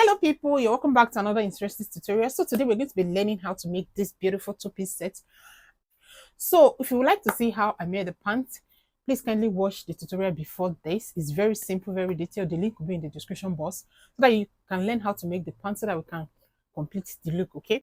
Hello people, you're welcome back to another interesting tutorial. So today we're going to be learning how to make this beautiful two-piece set. So if you would like to see how I made the pants, please kindly watch the tutorial before this. It's very simple, very detailed. The link will be in the description box so that you can learn how to make the pants so that we can complete the look. Okay,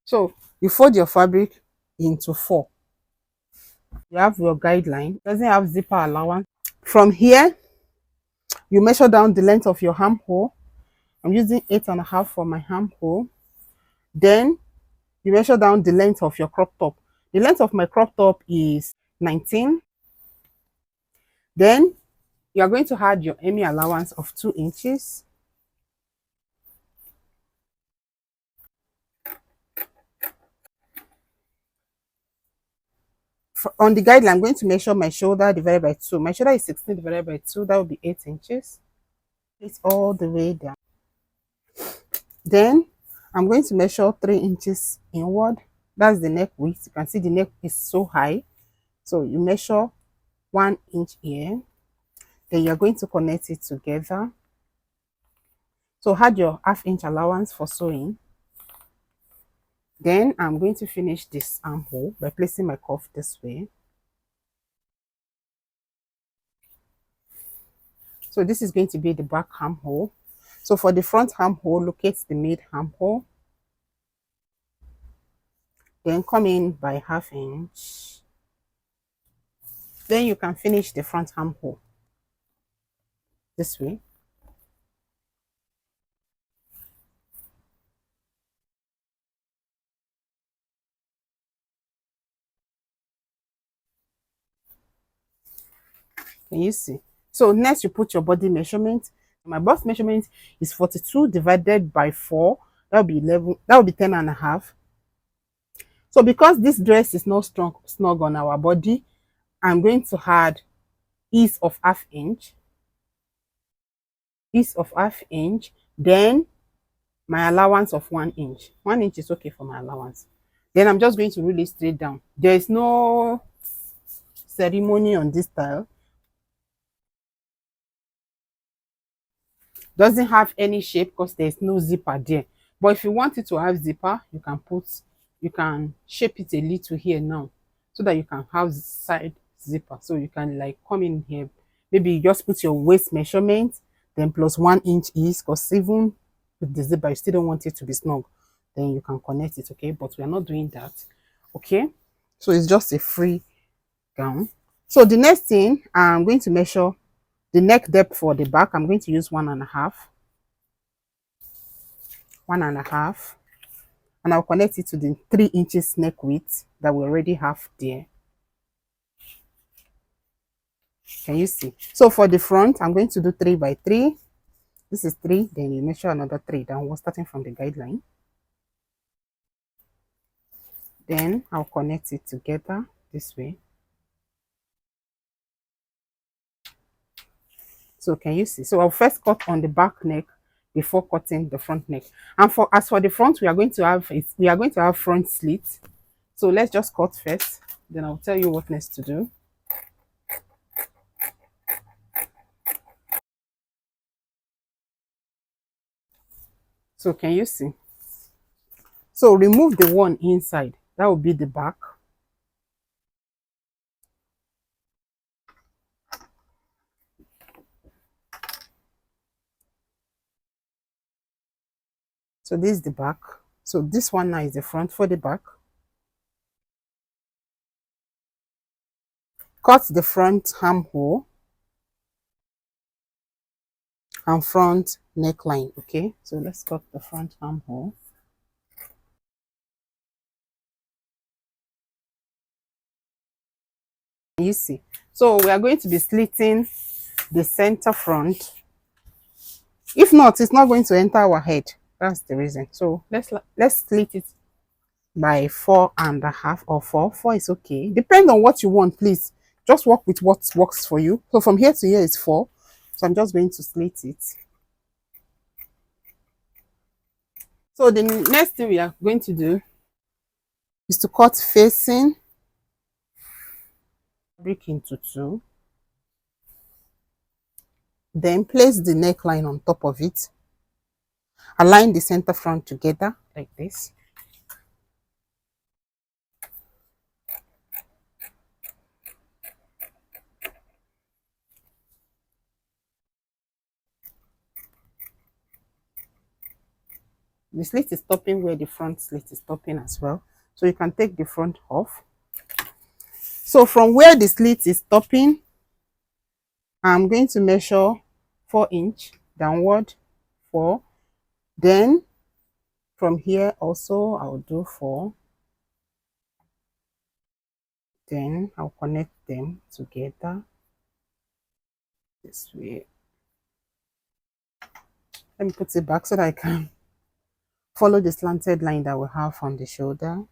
so you fold your fabric into four. You have your guideline. It doesn't have zipper allowance. From here you measure down the length of your armhole. I'm using 8.5 for my armhole. Then you measure down the length of your crop top. The length of my crop top is 19. Then you are going to add your hemming allowance of 2 inches. On the guideline, I'm going to measure my shoulder divided by 2. My shoulder is 16 divided by 2. That will be 8 inches. It's all the way down. Then I'm going to measure 3 inches inward. That's the neck width. You can see the neck is so high. So you measure 1 inch here. Then you're going to connect it together. So add your ½ inch allowance for sewing. Then I'm going to finish this armhole by placing my cuff this way. So this is going to be the back armhole. So for the front armhole, locate the mid armhole. Then come in by ½ inch. Then you can finish the front armhole this way. Can you see? So next you put your body measurement. My bust measurement is 42 divided by 4. That will be 11. That will be 10.5. So because this dress is not snug on our body, I'm going to add ease of ½ inch. Ease of ½ inch. Then my allowance of 1 inch. 1 inch is okay for my allowance. Then I'm just going to really straight down. There is no ceremony on this style. Doesn't have any shape because there's no zipper there. But if you want it to have zipper, you can shape it a little here now so that you can have side zipper. So you can like come in here, maybe you just put your waist measurement, then plus 1 inch is, because even with the zipper you still don't want it to be snug, then you can connect it. Okay, but we are not doing that. Okay, so it's just a free gown. So the next thing, I'm going to measure the neck depth for the back. I'm going to use 1.5. 1.5, and I'll connect it to the 3 inches neck width that we already have there. Can you see? So for the front, I'm going to do 3 by 3. This is 3, then you measure another 3 downward starting from the guideline. Then I'll connect it together this way. So can you see? So I'll first cut on the back neck before cutting the front neck. And as for the front, we are going to have front slits. So let's just cut first, then I'll tell you what next to do. So can you see? So remove the one inside. That will be the back. So this is the back. So this one now is the front for the back. Cut the front armhole and front neckline. Okay, so let's cut the front armhole. You see, so we are going to be slitting the center front. If not, it's not going to enter our head. That's the reason. So let's slit it by 4.5 or 4. 4 is okay. Depend on what you want, please. Just work with what works for you. So from here to here is 4. So I'm just going to slit it. So the next thing we are going to do is to cut facing. Break into two. Then place the neckline on top of it. Align the center front together like this. The slit is stopping where the front slit is stopping as well. So you can take the front off. So from where the slit is stopping, I'm going to measure 4" downward, 4. Then from here also I'll do 4. Then I'll connect them together this way. Let me put it back so that I can follow the slanted line that we have on the shoulder.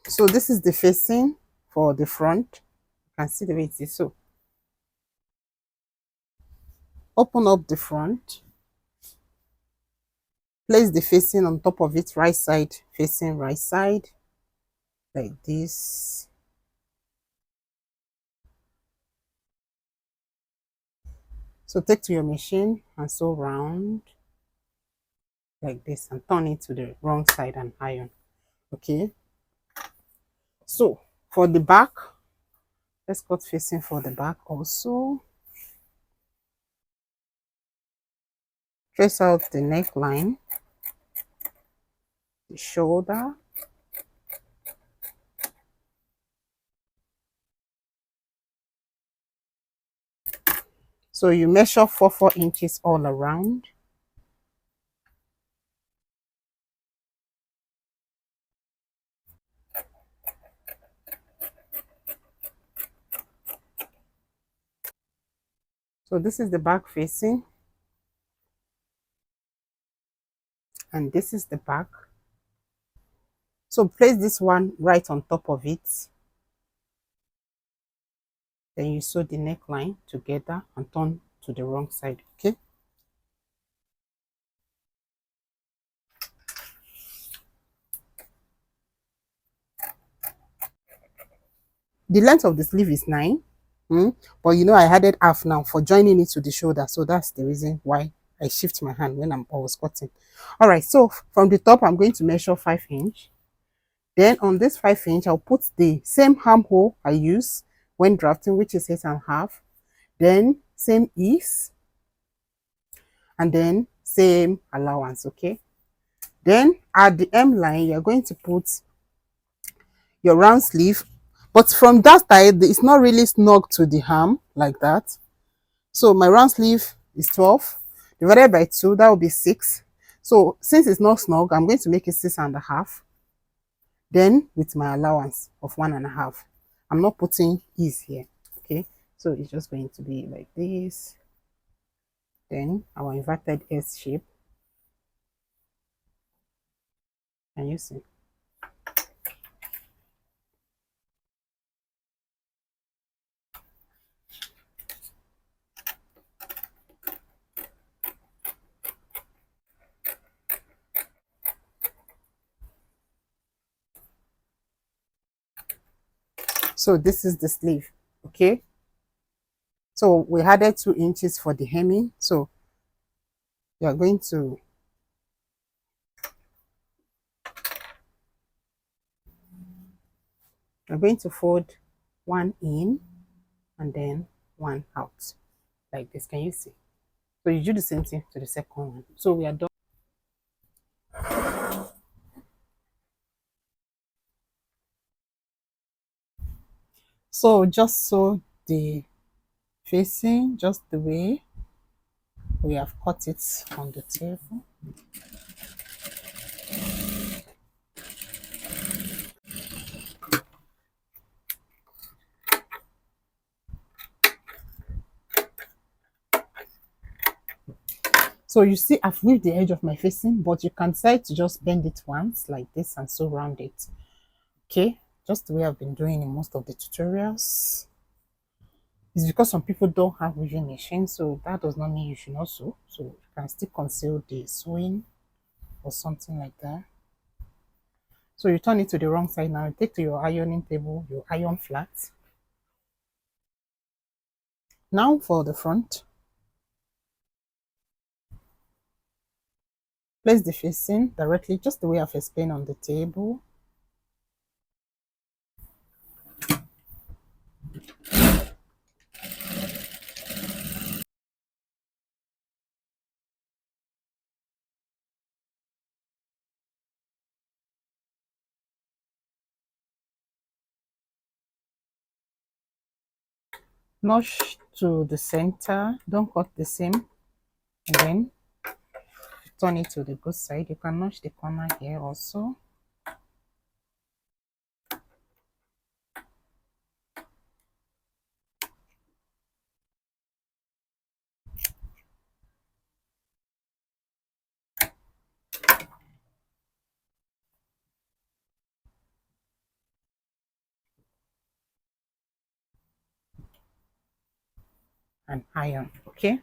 So this is the facing for the front. You can see the way it is. So open up the front, place the facing on top of it, right side facing right side, like this. So take to your machine and sew round like this and turn it to the wrong side and iron. Okay, so for the back, let's cut facing for the back also. Trace out the neckline, the shoulder, so you measure 4 inches all around. So this is the back facing, and this is the back. So place this one right on top of it. Then you sew the neckline together and turn to the wrong side. Okay. The length of the sleeve is 9. But you know I added half now for joining it to the shoulder. So that's the reason why I shift my hand when I was cutting. All right. So from the top, I'm going to measure 5 inch. Then on this 5 inch, I'll put the same armhole I use when drafting, which is 8.5. Then same ease, and then same allowance. Okay. Then at the M line, you're going to put your round sleeve, but from that side it's not really snug to the arm like that. So my round sleeve is 12 divided by 2, that will be 6. So since it's not snug, I'm going to make it 6.5. Then with my allowance of 1.5, I'm not putting ease here. Okay, so it's just going to be like this. Then our inverted S shape. Can you see? So this is the sleeve. Okay, so we added 2 inches for the hemming. So you're going to fold 1 in and then 1 out like this. Can you see? So you do the same thing to the second one. So we are done. So just sew the facing just the way we have cut it on the table. So you see, I've weaved the edge of my facing, but you can decide to just bend it once like this and sew around it. Okay, just the way I've been doing in most of the tutorials. It's because some people don't have weaving machine, so that does not mean you should not sew. So you can still conceal the sewing or something like that. So you turn it to the wrong side now. You take to your ironing table, your iron flat. Now for the front. Place the facing directly just the way I've explained on the table. Notch to the center. Don't cut the seam. And then turn it to the good side. You can notch the corner here also. And iron. Okay.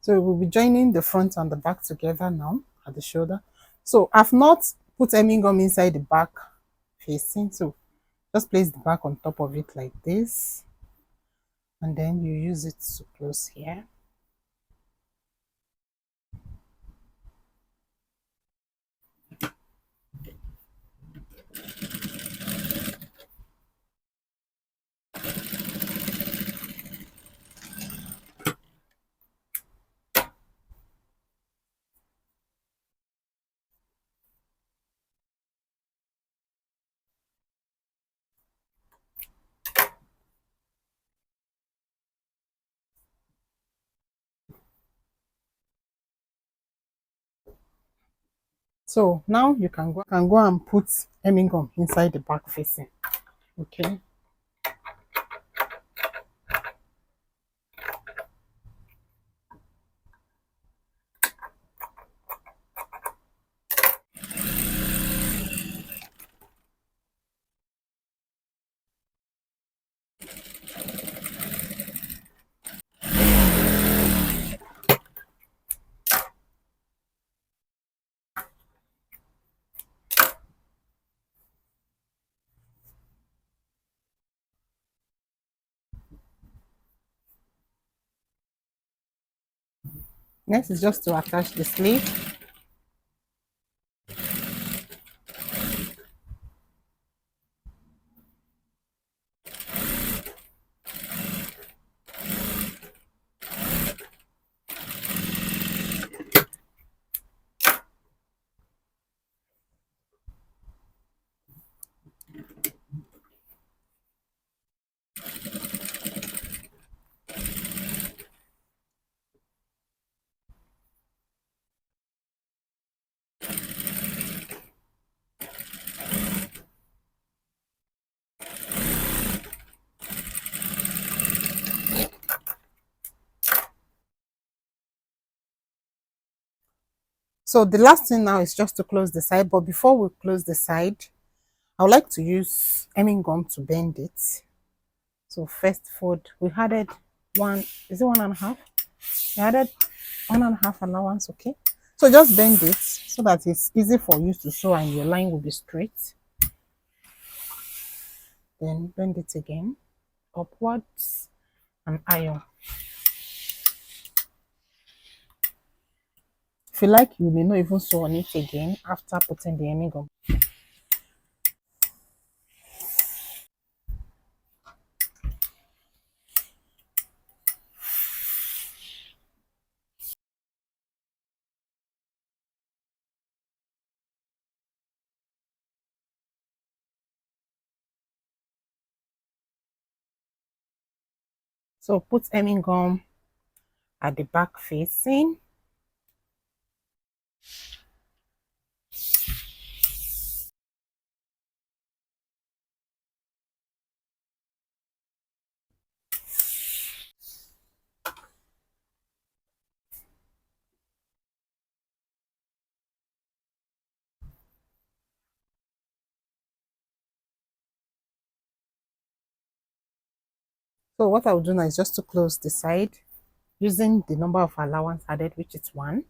So we'll be joining the front and the back together now at the shoulder. So I've not put any gum inside the back facing. So just place the back on top of it like this. And then you use it to close here. So now you can go and put hemming gum inside the back facing. Okay. Next is just to attach the sleeve. So the last thing now is just to close the side. But before we close the side, I would like to use hemming gum to bend it. So first fold, we added one, is it 1.5? We added 1.5 allowance, okay? So just bend it so that it's easy for you to sew and your line will be straight. Then bend it again, upwards, and iron. If you like, you may not even sew on it again after putting the hemming gum. So put hemming gum at the back facing. So what I will do now is just to close the side using the number of allowance added, which is 1.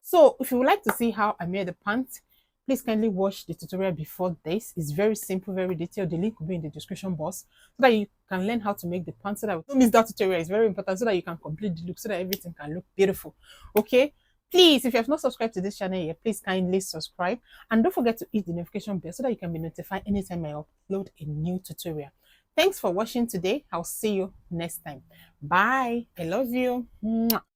So if you would like to see how I made the pants, please kindly watch the tutorial before this. It's very simple, very detailed. The link will be in the description box so that you can learn how to make the pants. So that don't miss that tutorial. It's very important so that you can complete the look, so that everything can look beautiful. Okay. Please, if you have not subscribed to this channel yet, please kindly subscribe and don't forget to hit the notification bell so that you can be notified anytime I upload a new tutorial. Thanks for watching today. I'll see you next time. Bye. I love you. Mwah.